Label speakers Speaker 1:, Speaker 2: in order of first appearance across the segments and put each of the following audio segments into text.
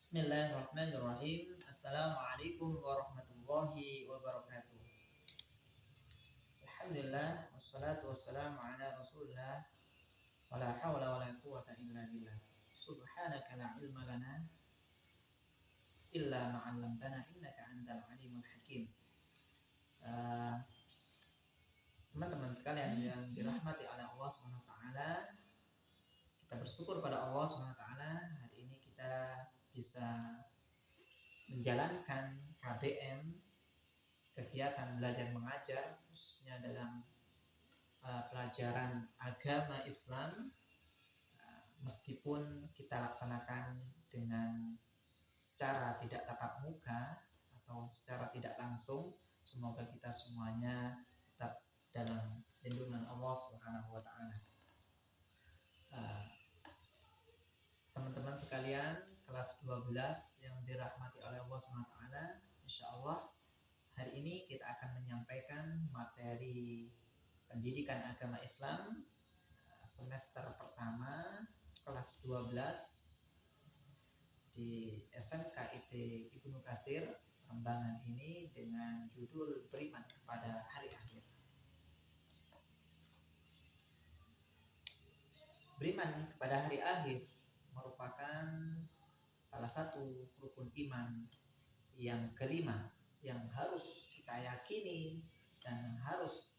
Speaker 1: Bismillahirrahmanirrahim. Assalamualaikum warahmatullahi wabarakatuh. Alhamdulillah wassalatu wassalamu ala Rasulillah wala haula wala quwwata illa billah. Subhanaka la ilma lana illa ma 'allamtana innaka antal alimul hakim. Teman-teman sekalian yang dirahmati oleh Allah Subhanahu wa taala, kita bersyukur pada Allah Subhanahu wa taala hari ini kita bisa menjalankan KBM, kegiatan belajar mengajar, khususnya dalam pelajaran agama Islam, meskipun kita laksanakan dengan secara tidak tatap muka atau secara tidak langsung. Semoga kita semuanya tetap dalam lindungan Allah Subhanahu wa taala. Teman-teman sekalian, kelas 12 yang dirahmati oleh Allah Subhanahu wa taala, insyaallah hari ini kita akan menyampaikan materi pendidikan agama Islam semester pertama kelas 12 di SMK IT Ibnu Katsir Rembangan ini dengan judul Beriman kepada Hari Akhir. Beriman kepada hari akhir merupakan salah satu rukun iman yang kelima yang harus kita yakini dan harus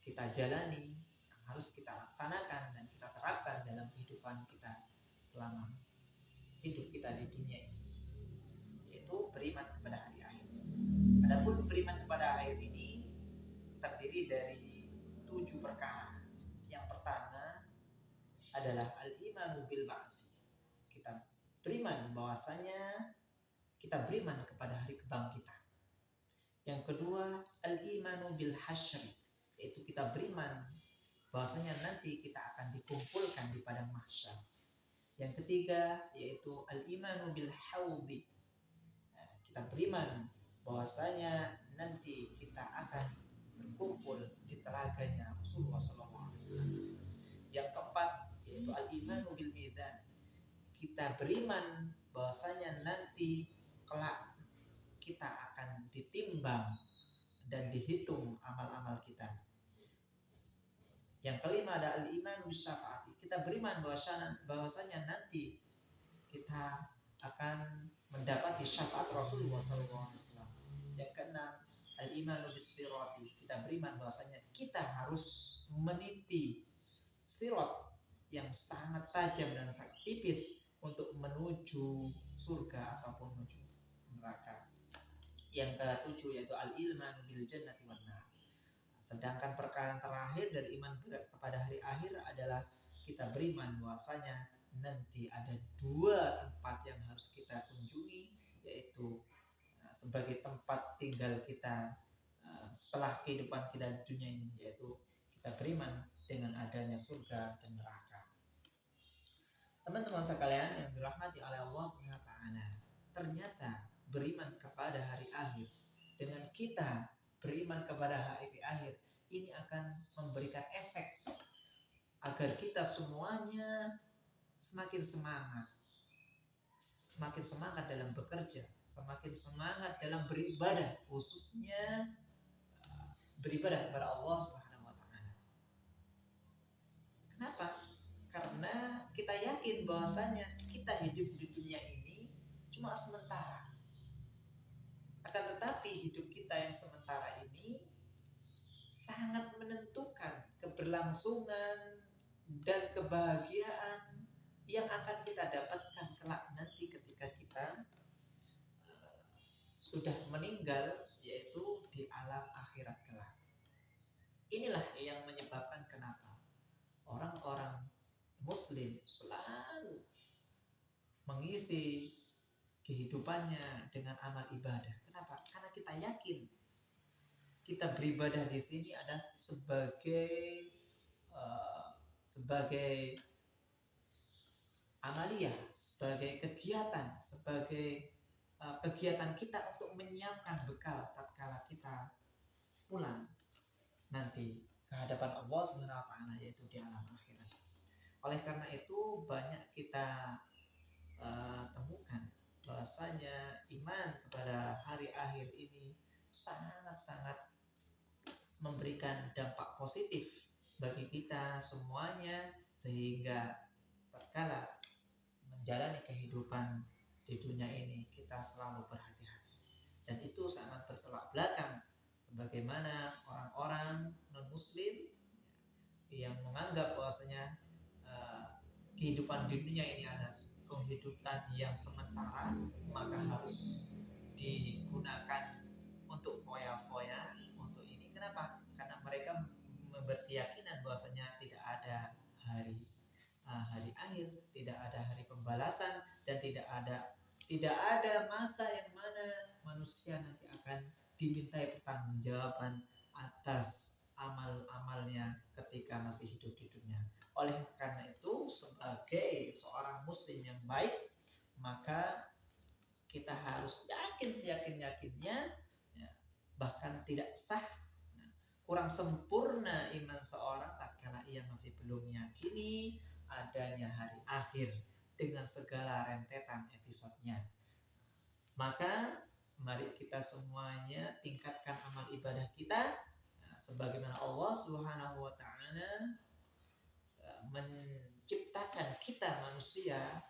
Speaker 1: kita jalani, yang harus kita laksanakan dan kita terapkan dalam kehidupan kita selama hidup kita di dunia ini, yaitu beriman kepada hari akhir. Adapun beriman kepada akhir ini terdiri dari 7 perkara. Yang pertama adalah al-imanu bil ba'si. Kita beriman bahwasanya kita beriman kepada hari kebangkitan. Yang kedua, al-imanu bil hasyri, yaitu kita beriman bahwasanya nanti kita akan dikumpulkan di padang mahsyar. Yang ketiga, yaitu al-imanu bil haudi. Kita beriman bahwasanya nanti kita akan berkumpul di telaganya Rasulullah SAW. Yang keempat, yaitu al-imanu bil mizan. Kita beriman bahwasanya nanti kelak kita akan ditimbang dan dihitung amal-amal kita. Yang kelima ada al-iman bis syafaati. Kita beriman bahwasanya nanti kita akan mendapati syafaat Rasulullah SAW. Yang keenam al-iman bis sirati. Kita beriman bahwasanya kita harus meniti sirat yang sangat tajam dan sangat tipis untuk menuju surga ataupun menuju neraka. Yang ketujuh yaitu al-ilman bil jannati wan nar. Sedangkan perkara yang terakhir dari iman kepada hari akhir adalah kita beriman bahwasanya nanti ada 2 tempat yang harus kita kunjungi, yaitu sebagai tempat tinggal kita setelah kehidupan kita di dunia ini, yaitu kita beriman dengan adanya surga dan neraka. Teman-teman sekalian yang dirahmati oleh Allah Subhanahu wa taala, ternyata beriman kepada hari akhir, dengan kita beriman kepada hari akhir ini akan memberikan efek agar kita semuanya semakin semangat dalam bekerja, semakin semangat dalam beribadah, khususnya beribadah kepada Allah Subhanahu wa taala. Kenapa? Karena kita yakin bahwasanya kita hidup di dunia ini cuma sementara. Akan tetapi hidup kita yang sementara ini sangat menentukan keberlangsungan dan kebahagiaan yang akan kita dapatkan kelak nanti ketika kita sudah meninggal, yaitu di alam akhirat kelak. Inilah yang menyebabkan kenapa orang-orang muslim selalu mengisi kehidupannya dengan amal ibadah. Kenapa? Karena kita yakin kita beribadah di sini adalah sebagai amaliyah, sebagai kegiatan, sebagai kegiatan kita untuk menyiapkan bekal tatkala kita pulang nanti ke hadapan Allah Subhanahu wa taala, yaitu di alam akhirat. Oleh karena itu banyak kita temukan bahwasanya iman kepada hari akhir ini sangat-sangat memberikan dampak positif bagi kita semuanya, sehingga tatkala menjalani kehidupan di dunia ini kita selalu berhati-hati, dan itu sangat bertolak belakang sebagaimana orang-orang non muslim yang menganggap bahwasanya kehidupan di dunia ini adalah kehidupan yang sementara, maka harus digunakan untuk foya-foya, untuk ini. Kenapa? Karena mereka berkeyakinan bahwasanya tidak ada hari akhir, tidak ada hari pembalasan, dan tidak ada masa yang mana manusia nanti akan dimintai pertanggungjawaban atas amal-amalnya ketika masih hidup di dunia. Oleh karena itu, sebagai seorang muslim yang baik, maka kita harus yakin seyakin-yakinnya, ya, bahkan tidak sah, kurang sempurna iman seorang tatkala ia masih belum meyakini adanya hari akhir dengan segala rentetan episodenya. Maka mari kita semuanya tingkatkan amal ibadah kita, sebagaimana Allah Subhanahu wa taala menciptakan kita manusia.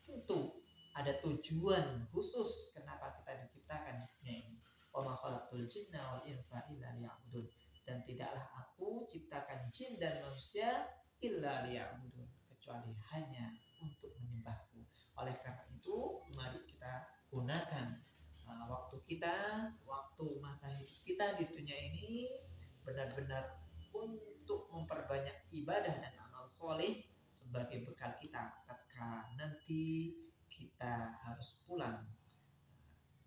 Speaker 1: Tentu ada tujuan khusus kenapa kita diciptakan di dunia ini. Wa ma khalaqtul jinna wal insa illa liya'budun. Dan tidaklah aku ciptakan jin dan manusia illa liya'budun, kecuali hanya untuk menyembahku. Oleh karena itu, mari kita gunakan waktu kita, waktu masa hidup kita di dunia ini benar-benar untuk memperbanyak ibadah dan amal soleh sebagai bekal kita ketika nanti kita harus pulang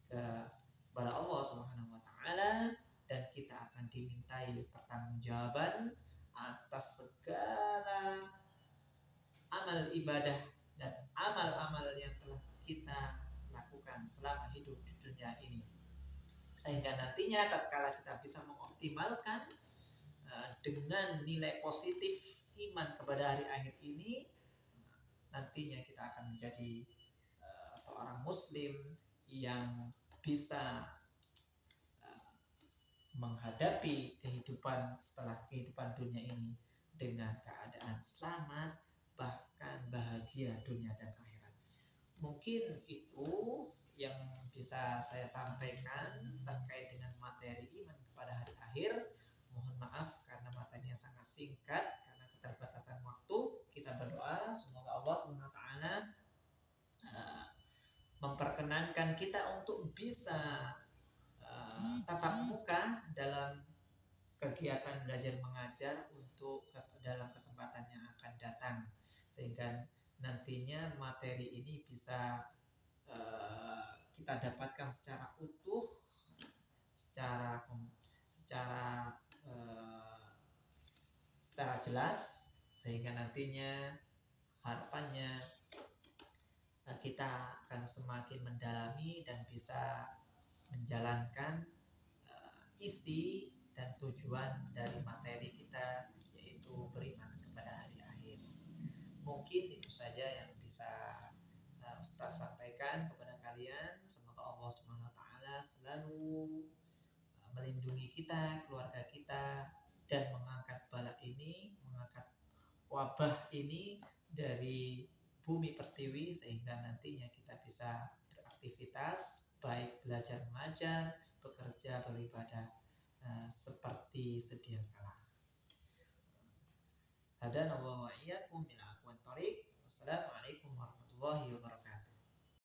Speaker 1: kepada Allah Subhanahu wa taala, dan kita akan dimintai pertanggungjawaban atas segala amal ibadah dan amal-amal yang telah kita lakukan selama hidup di dunia ini, sehingga nantinya tatkala kita bisa mengoptimalkan dengan nilai positif iman kepada hari akhir ini, nantinya kita akan menjadi seorang muslim yang bisa menghadapi kehidupan setelah kehidupan dunia ini dengan keadaan selamat, bahkan bahagia dunia dan akhirat. Mungkin itu yang bisa saya sampaikan terkait dengan materi iman kepada hari akhir. Mohon maaf karena materinya sangat singkat karena keterbatasan waktu. Kita berdoa semoga Allah SWT memperkenankan kita untuk bisa tatap muka dalam kegiatan belajar mengajar untuk dalam kesempatan yang akan datang, sehingga nantinya materi ini bisa kita dapatkan secara utuh, secara jelas, sehingga nantinya harapannya kita akan semakin mendalami dan bisa menjalankan isi dan tujuan dari materi kita, yaitu beriman kepada hari akhir. Mungkin itu saja yang bisa Ustaz sampaikan kepada kalian. Semoga Allah SWT selalu melindungi kita, keluarga kita, dan mengangkat bala ini, mengangkat wabah ini dari bumi pertiwi, sehingga nantinya kita bisa beraktivitas, baik belajar mengajar, bekerja, beribadah seperti sedia kala. Hadanallahu wa iyyakum